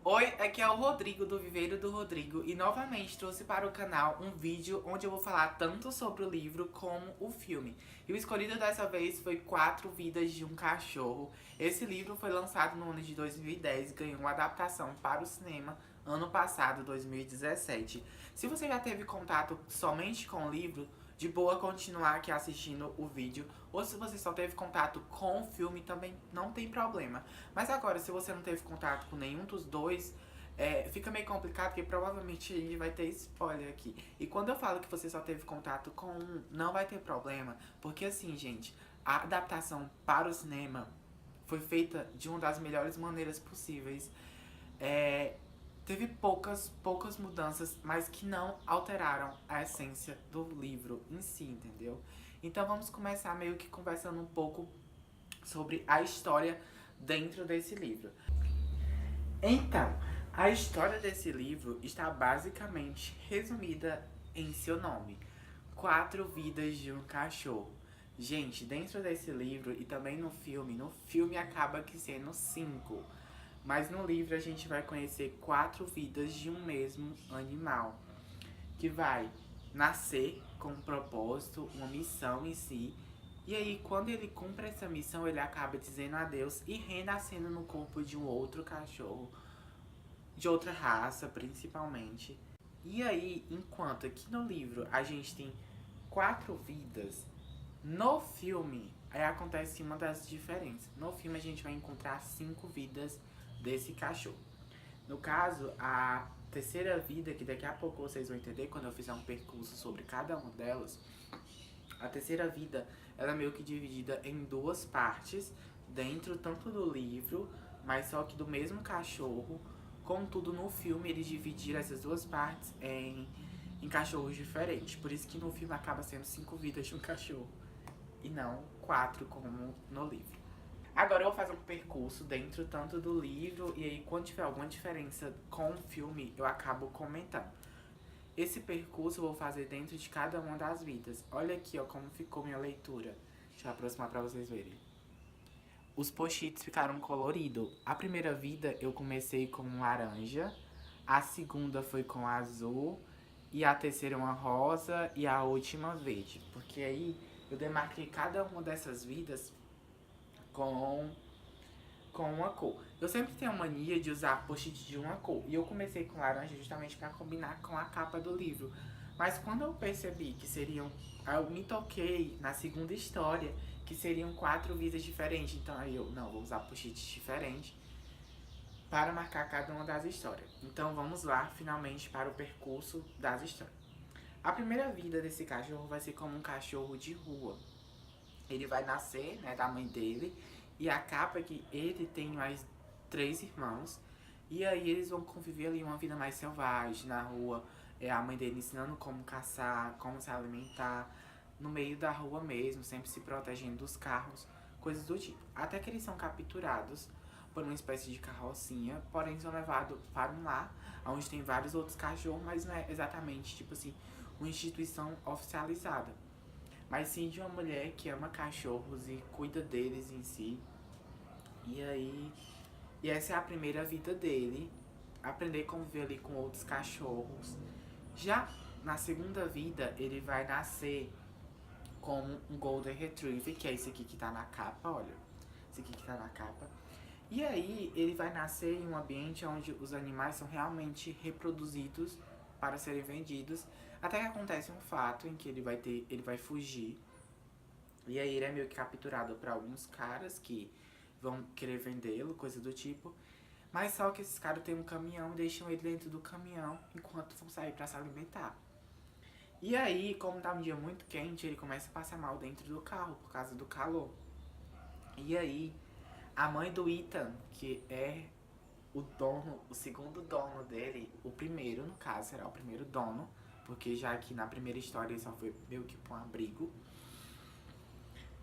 Oi, aqui é o Rodrigo do Viveiro do Rodrigo e novamente trouxe para o canal um vídeo onde eu vou falar tanto sobre o livro como o filme. E o escolhido dessa vez foi Quatro Vidas de um Cachorro. Esse livro foi lançado no ano de 2010 e ganhou uma adaptação para o cinema ano passado, 2017. Se você já teve contato somente com o livro, de boa continuar aqui assistindo o vídeo. Ou se você só teve contato com o filme, também não tem problema. Mas agora, se você não teve contato com nenhum dos dois, fica meio complicado, porque provavelmente ele vai ter spoiler aqui. E quando eu falo que você só teve contato com um, não vai ter problema. Porque assim, gente, a adaptação para o cinema foi feita de uma das melhores maneiras possíveis. É, teve poucas mudanças, mas que não alteraram a essência do livro em si, entendeu? Então vamos começar meio que conversando um pouco sobre a história dentro desse livro. Então, a história desse livro está basicamente resumida em seu nome: Quatro Vidas de um Cachorro. Gente, dentro desse livro e também no filme acaba que sendo cinco. Mas no livro a gente vai conhecer quatro vidas de um mesmo animal, que vai nascer com um propósito, uma missão em si. E aí, quando ele cumpre essa missão, ele acaba dizendo adeus e renascendo no corpo de um outro cachorro, de outra raça principalmente. E aí, enquanto aqui no livro a gente tem quatro vidas, no filme aí acontece uma das diferenças. No filme a gente vai encontrar cinco vidas desse cachorro. No caso, a terceira vida, que daqui a pouco vocês vão entender quando eu fizer um percurso sobre cada uma delas, a terceira vida ela é meio que dividida em duas partes, dentro tanto do livro, mas só que do mesmo cachorro. Contudo, no filme eles dividiram essas duas partes em cachorros diferentes. Por isso que no filme acaba sendo cinco vidas de um cachorro e não quatro como no livro. Agora eu vou fazer um percurso dentro tanto do livro e aí quando tiver alguma diferença com o filme eu acabo comentando. Esse percurso eu vou fazer dentro de cada uma das vidas. Olha aqui ó como ficou minha leitura. Deixa eu aproximar pra vocês verem. Os post-its ficaram coloridos. A primeira vida eu comecei com um laranja, a segunda foi com azul, e a terceira uma rosa e a última verde. Porque aí eu demarquei cada uma dessas vidas com, com uma cor. Eu sempre tenho a mania de usar post-it de uma cor. E eu comecei com laranja justamente para combinar com a capa do livro. Mas quando eu percebi que seriam. Eu me toquei na segunda história que seriam quatro vidas diferentes. Então aí eu, não, vou usar post-it diferente para marcar cada uma das histórias. Então vamos lá, finalmente, para o percurso das histórias. A primeira vida desse cachorro vai ser como um cachorro de rua. Ele vai nascer, né, da mãe dele. E a capa é que ele tem mais três irmãos. E aí eles vão conviver ali uma vida mais selvagem na rua. A mãe dele ensinando como caçar, como se alimentar. No meio da rua mesmo, sempre se protegendo dos carros, coisas do tipo. Até que eles são capturados por uma espécie de carrocinha, porém são levados para um lar, onde tem vários outros cachorros, mas não é exatamente, tipo assim, uma instituição oficializada, mas sim de uma mulher que ama cachorros e cuida deles em si. E aí, e essa é a primeira vida dele, aprender a conviver ali com outros cachorros. Já na segunda vida, ele vai nascer como um Golden Retriever, que é esse aqui que tá na capa, olha. Esse aqui que tá na capa. E aí, ele vai nascer em um ambiente onde os animais são realmente reproduzidos para serem vendidos. Até que acontece um fato em que ele vai fugir. E aí ele é meio que capturado por alguns caras que vão querer vendê-lo, coisa do tipo. Mas só que esses caras têm um caminhão e deixam ele dentro do caminhão enquanto vão sair para se alimentar. E aí, como tá um dia muito quente, ele começa a passar mal dentro do carro por causa do calor. E aí, a mãe do Ethan, que é o dono, o segundo dono dele, o primeiro no caso, será o primeiro dono, porque já que na primeira história ele só foi meio que pra um abrigo.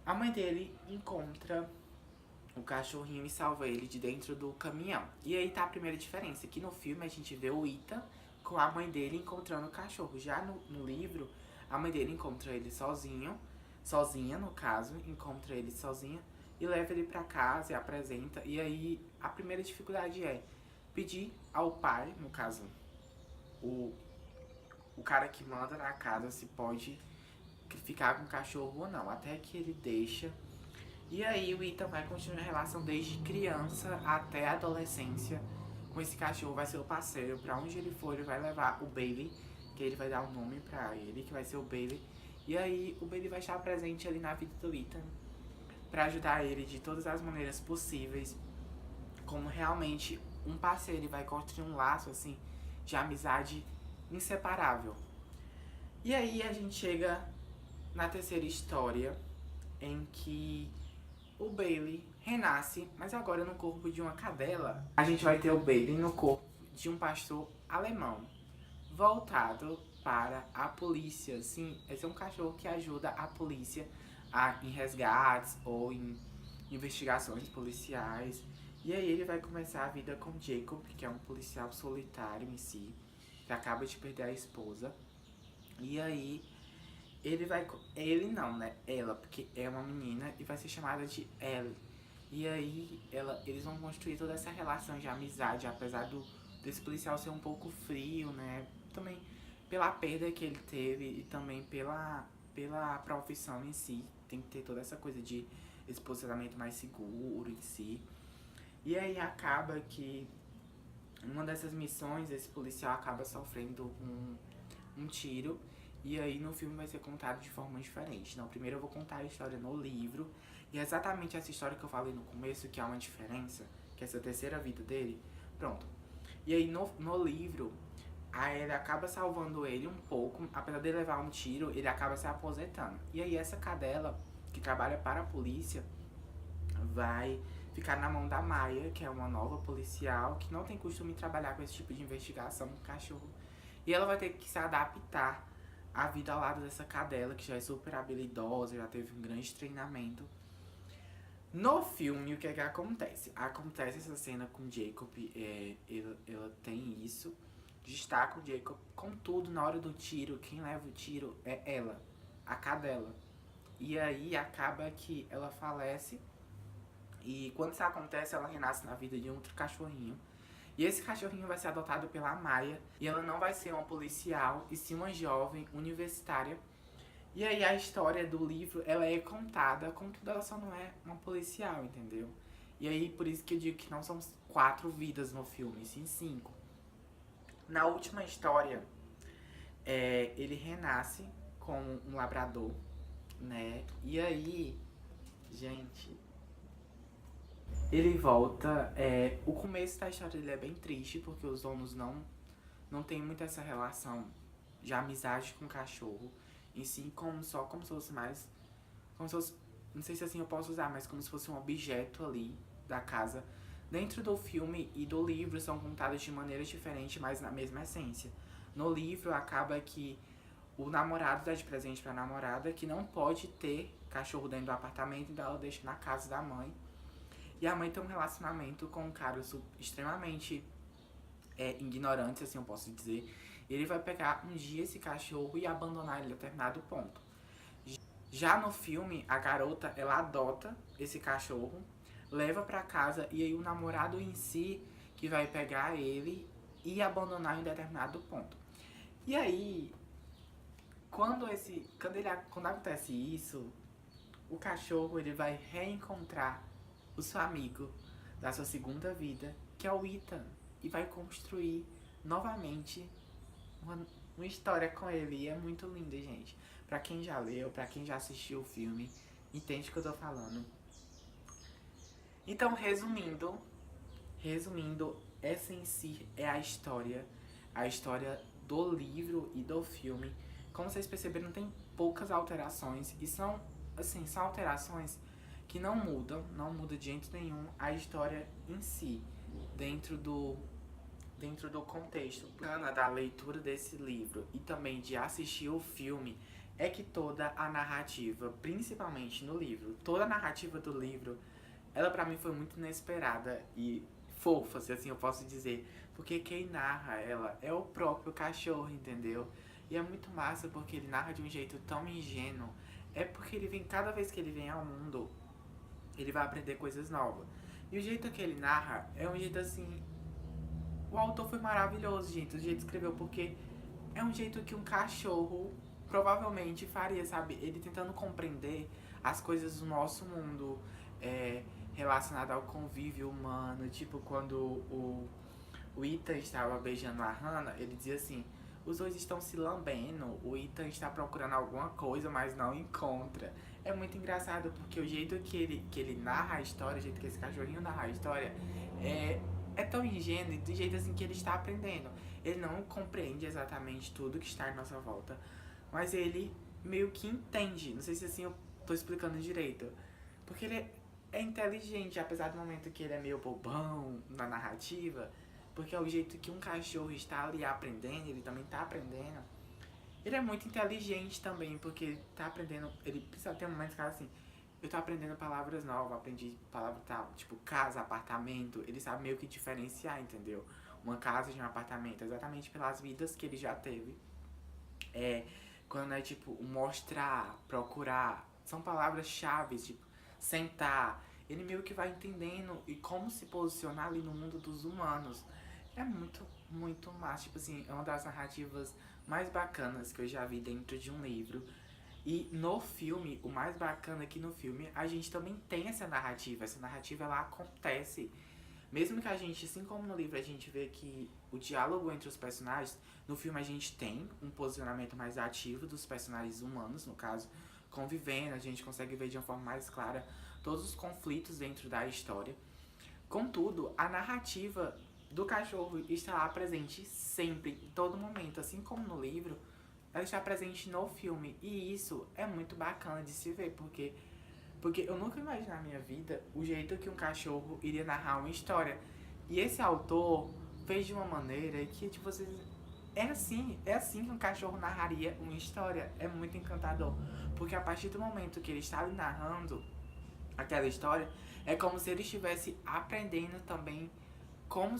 A mãe dele encontra o cachorrinho e salva ele de dentro do caminhão. E aí tá a primeira diferença, que no filme a gente vê o Ethan com a mãe dele encontrando o cachorro. Já no livro, a mãe dele encontra ele sozinha no caso, encontra ele sozinha e leva ele pra casa e apresenta. E aí a primeira dificuldade é pedir ao pai, no caso, o, o cara que manda na casa, se pode ficar com o cachorro ou não, até que ele deixa. E aí o Ethan vai continuar a relação desde criança até a adolescência com esse cachorro, vai ser o parceiro. Pra onde ele for, ele vai levar o Bailey, que ele vai dar um nome pra ele, que vai ser o Bailey. E aí o Bailey vai estar presente ali na vida do Ethan pra ajudar ele de todas as maneiras possíveis, como realmente um parceiro. Ele vai construir um laço assim de amizade inseparável. E aí a gente chega na terceira história, em que o Bailey renasce, mas agora no corpo de uma cadela. A gente vai ter o Bailey no corpo de um pastor alemão, voltado para a polícia. Sim, esse é um cachorro que ajuda a polícia em resgates ou em investigações policiais. E aí ele vai começar a vida com Jacob, que é um policial solitário em si, que acaba de perder a esposa. E aí ele vai... Ele não, né? Ela, porque é uma menina e vai ser chamada de Ellie. E aí eles vão construir toda essa relação de amizade, apesar desse policial ser um pouco frio, né? Também pela perda que ele teve e também pela profissão em si. Tem que ter toda essa coisa de esse posicionamento mais seguro em si. E aí acaba que uma dessas missões, esse policial acaba sofrendo um tiro. E aí no filme vai ser contado de forma diferente. Não, primeiro eu vou contar a história no livro. E é exatamente essa história que eu falei no começo, que há uma diferença, que é essa terceira vida dele. Pronto. E aí no livro, a Ellie acaba salvando ele um pouco. Apesar de levar um tiro, ele acaba se aposentando. E aí essa cadela, que trabalha para a polícia, vai ficar na mão da Maya, que é uma nova policial, que não tem costume de trabalhar com esse tipo de investigação com cachorro. E ela vai ter que se adaptar à vida ao lado dessa cadela, que já é super habilidosa, já teve um grande treinamento. No filme, o que é que acontece? Acontece essa cena com Jacob, ela tem isso, de estar com Jacob. Contudo, na hora do tiro, quem leva o tiro é ela, a cadela. E aí acaba que ela falece. E quando isso acontece, ela renasce na vida de outro cachorrinho. E esse cachorrinho vai ser adotado pela Maya. E ela não vai ser uma policial, e sim uma jovem universitária. E aí a história do livro, ela é contada, contudo ela só não é uma policial, entendeu? E aí por isso que eu digo que não são 4 vidas no filme, sim 5. Na última história, ele renasce como um labrador, né? E aí, gente... Ele volta, o começo da história dele é bem triste, porque os donos não tem muito essa relação de amizade com o cachorro. Em si, como se fosse mais, como se fosse, não sei se assim eu posso usar, mas como se fosse um objeto ali da casa. Dentro do filme e do livro são contadas de maneiras diferentes, mas na mesma essência. No livro acaba que o namorado dá de presente pra namorada que não pode ter cachorro dentro do apartamento, então ela deixa na casa da mãe. E a mãe tem um relacionamento com um cara extremamente ignorante, assim eu posso dizer. E ele vai pegar um dia esse cachorro e abandonar ele a determinado ponto. Já no filme, a garota, ela adota esse cachorro, leva pra casa, e aí o namorado em si que vai pegar ele e abandonar em determinado ponto. E aí, quando acontece isso, o cachorro ele vai reencontrar o seu amigo da sua segunda vida, que é o Ethan, e vai construir novamente uma história com ele. E é muito lindo, gente. Pra quem já leu, pra quem já assistiu o filme, entende o que eu tô falando. Então, resumindo, essa em si é a história do livro e do filme. Como vocês perceberam, tem poucas alterações, e são alterações que não muda de jeito nenhum a história em si, dentro do contexto. Da leitura desse livro e também de assistir o filme é que toda a narrativa, principalmente no livro, toda a narrativa do livro, ela pra mim foi muito inesperada e fofa, se assim eu posso dizer, porque quem narra ela é o próprio cachorro, entendeu? E é muito massa porque ele narra de um jeito tão ingênuo. É porque cada vez que ele vem ao mundo, ele vai aprender coisas novas. E o jeito que ele narra é um jeito assim o autor foi maravilhoso, gente, o jeito que escreveu, porque é um jeito que um cachorro provavelmente faria, sabe? Ele tentando compreender as coisas do nosso mundo, é, relacionado ao convívio humano, tipo quando o Ethan estava beijando a Hannah, ele dizia assim: os dois estão se lambendo, o Ethan está procurando alguma coisa, mas não encontra. É muito engraçado porque o jeito que ele narra a história, o jeito que esse cachorrinho narra a história, é, é tão ingênuo, do jeito assim que ele está aprendendo. Ele não compreende exatamente tudo que está à nossa volta, mas ele meio que entende. Não sei se assim eu tô explicando direito. Porque ele é inteligente, apesar do momento que ele é meio bobão na narrativa, porque é o jeito que um cachorro está ali aprendendo, ele também está aprendendo. Ele é muito inteligente também, porque ele tá aprendendo, ele precisa ter momentos que assim, eu tô aprendendo palavras novas, aprendi palavra tal, tipo casa, apartamento, ele sabe meio que diferenciar, entendeu? Uma casa de um apartamento, exatamente pelas vidas que ele já teve. É, quando é tipo mostrar, procurar, são palavras-chave, tipo sentar. Ele meio que vai entendendo e como se posicionar ali no mundo dos humanos. É muito, muito massa. Tipo assim, é uma das narrativas mais bacanas que eu já vi dentro de um livro. E no filme, o mais bacana é que no filme a gente também tem essa narrativa. Essa narrativa ela acontece. Mesmo que a gente, assim como no livro a gente vê que o diálogo entre os personagens, no filme a gente tem um posicionamento mais ativo dos personagens humanos, no caso, convivendo, a gente consegue ver de uma forma mais clara todos os conflitos dentro da história. Contudo, a narrativa do cachorro está lá presente sempre, em todo momento, assim como no livro, ela está presente no filme. E isso é muito bacana de se ver, porque eu nunca imaginei na minha vida o jeito que um cachorro iria narrar uma história. E esse autor fez de uma maneira que, tipo, vocês. É assim que um cachorro narraria uma história. É muito encantador. Porque a partir do momento que ele está ali narrando aquela história, é como se ele estivesse aprendendo também como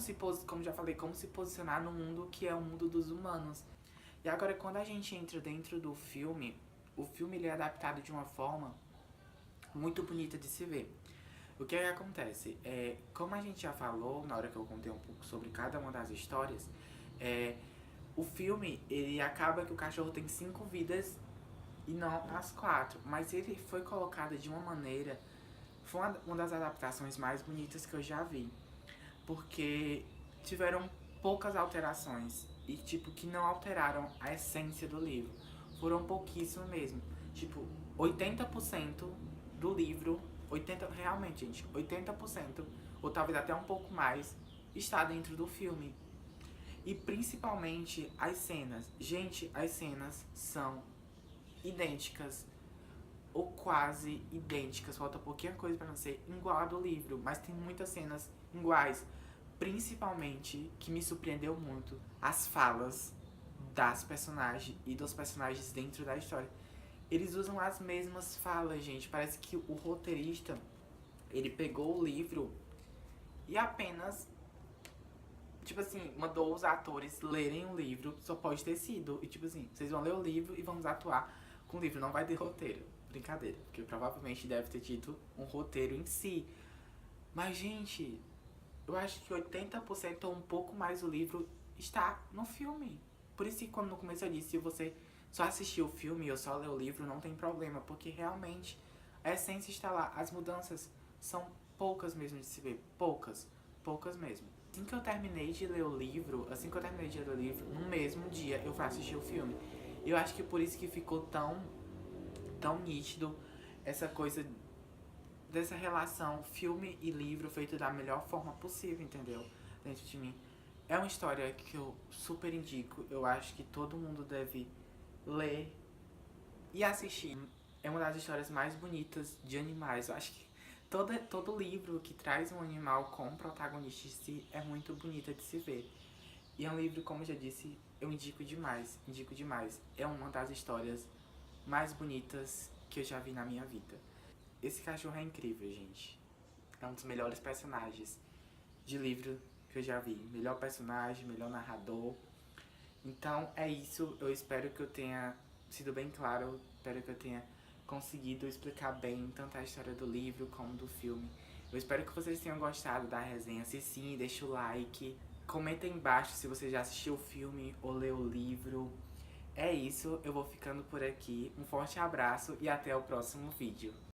já falei, como se posicionar no mundo que é o mundo dos humanos. E agora, quando a gente entra dentro do filme, o filme ele é adaptado de uma forma muito bonita de se ver. O que é que acontece? Como a gente já falou na hora que eu contei um pouco sobre cada uma das histórias, é, o filme ele acaba que o cachorro tem 5 vidas e não as 4, mas ele foi colocado de uma maneira, foi uma das adaptações mais bonitas que eu já vi, porque tiveram poucas alterações e tipo que não alteraram a essência do livro, foram pouquíssimo mesmo, tipo 80% do livro, 80 realmente, gente, 80% ou talvez até um pouco mais está dentro do filme. E principalmente as cenas. Gente, as cenas são idênticas ou quase idênticas. Falta pouquinha coisa pra não ser igual a do livro, mas tem muitas cenas iguais. Principalmente, que me surpreendeu muito, as falas das personagens e dos personagens dentro da história. Eles usam as mesmas falas, gente. Parece que o roteirista, ele pegou o livro e apenas, tipo assim, mandou os atores lerem o livro, só pode ter sido. E tipo assim, vocês vão ler o livro e vamos atuar com o livro, não vai ter roteiro. Brincadeira, porque provavelmente deve ter tido um roteiro em si. Mas, gente, eu acho que 80% ou um pouco mais do livro está no filme. Por isso que quando no começo eu disse, se você só assistir o filme ou só ler o livro, não tem problema, porque realmente a essência está lá. As mudanças são poucas mesmo de se ver, poucas, poucas mesmo. Assim que eu terminei de ler o livro, no mesmo dia eu fui assistir o filme. Eu acho que por isso que ficou tão nítido essa coisa dessa relação filme e livro feito da melhor forma possível, entendeu? Dentro de mim. É uma história que eu super indico. Eu acho que todo mundo deve ler e assistir. É uma das histórias mais bonitas de animais. Eu acho que todo livro que traz um animal como protagonista em si é muito bonita de se ver. E é um livro, como eu já disse, eu indico demais, indico demais. É uma das histórias mais bonitas que eu já vi na minha vida. Esse cachorro é incrível, gente. É um dos melhores personagens de livro que eu já vi. Melhor personagem, melhor narrador. Então é isso. Eu espero que eu tenha sido bem claro. Eu espero que eu tenha conseguido explicar bem tanto a história do livro como do filme. Eu espero que vocês tenham gostado da resenha. Se sim, deixa o like, Comenta aí embaixo se você já assistiu o filme ou leu o livro. É isso, eu vou ficando por aqui. Um forte abraço e até o próximo vídeo.